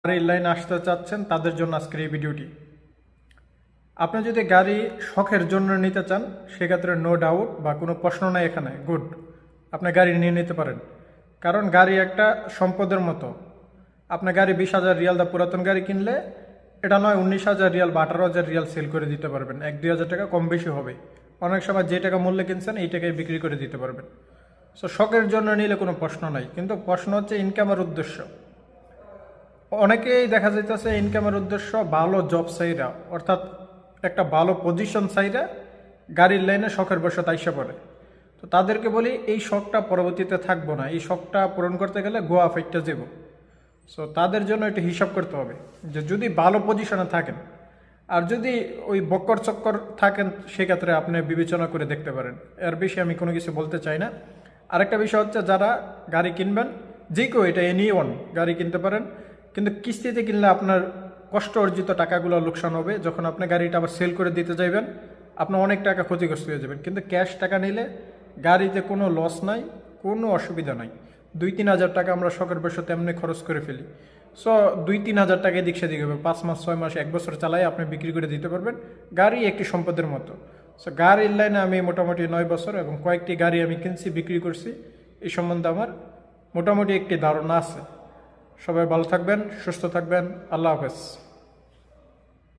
গাড়ির লাইনে আসতে চাচ্ছেন তাদের জন্য আজকের এই ভিডিওটি। আপনি যদি গাড়ি শখের জন্য নিতে চান সেক্ষেত্রে নো ডাউট বা কোনো প্রশ্ন নাই, এখানে গুড, আপনি গাড়ি নিয়ে নিতে পারেন। কারণ গাড়ি একটা সম্পদের মতো। আপনি গাড়ি 20,000 রিয়াল দা পুরাতন গাড়ি কিনলে এটা নয় 19,000 রিয়াল বা 18,000 রিয়াল সেল করে দিতে পারবেন, 1-2 হাজার টাকা কম বেশি হবে। অনেক সময় যে টাকা মূল্যে কিনছেন এই টাকায় বিক্রি করে দিতে পারবেন। সো শখের জন্য নিলে কোনো প্রশ্ন নাই, কিন্তু প্রশ্ন হচ্ছে ইনকামের উদ্দেশ্য। অনেকেই দেখা যাইতেছে ইনকামের উদ্দেশ্য ভালো জব চাইরা, অর্থাৎ একটা ভালো পজিশন চাইরা গাড়ির লাইনে শখের বশত আইসা পড়ে। তো তাদেরকে বলি এই শখটা পরবর্তীতে থাকবো না, এই শখটা পূরণ করতে গেলে গোয়া ফাইটটা যাব। সো তাদের জন্য একটু হিসাব করতে হবে যে যদি ভালো পজিশনে থাকেন, আর যদি ওই বক্কর চক্কর থাকেন সেক্ষেত্রে আপনি বিবেচনা করে দেখতে পারেন। এর বেশি আমি কোনো কিছু বলতে চাই না। আরেকটা বিষয় হচ্ছে যারা গাড়ি কিনবেন, যে কেউ এটা এনি গাড়ি কিনতে পারেন, কিন্তু কিস্তিতে কিনলে আপনার কষ্ট অর্জিত টাকাগুলো লোকসান হবে। যখন আপনি গাড়িটা আবার সেল করে দিতে যাইবেন আপনার অনেক টাকা ক্ষতিগ্রস্ত হয়ে যাবেন। কিন্তু ক্যাশ টাকা নিলে গাড়িতে কোনো লস নাই, কোনো অসুবিধা নাই। 2-3 হাজার টাকা আমরা শখের বশত এমনি খরচ করে ফেলি। সো 2-3 হাজার টাকা এদিক সেদিক হবে, 5 মাস 6 মাস 1 বছর চালাই আপনি বিক্রি করে দিতে পারবেন। গাড়ি একটি সম্পদের মতো। সো গাড়ির লাইনে আমি মোটামুটি 9 বছর এবং কয়েকটি গাড়ি আমি কিনছি, বিক্রি করছি। এই সম্বন্ধে আমার মোটামুটি একটি ধারণা আছে। সবাই ভালো থাকবেন, সুস্থ থাকবেন। আল্লাহ হাফেজ।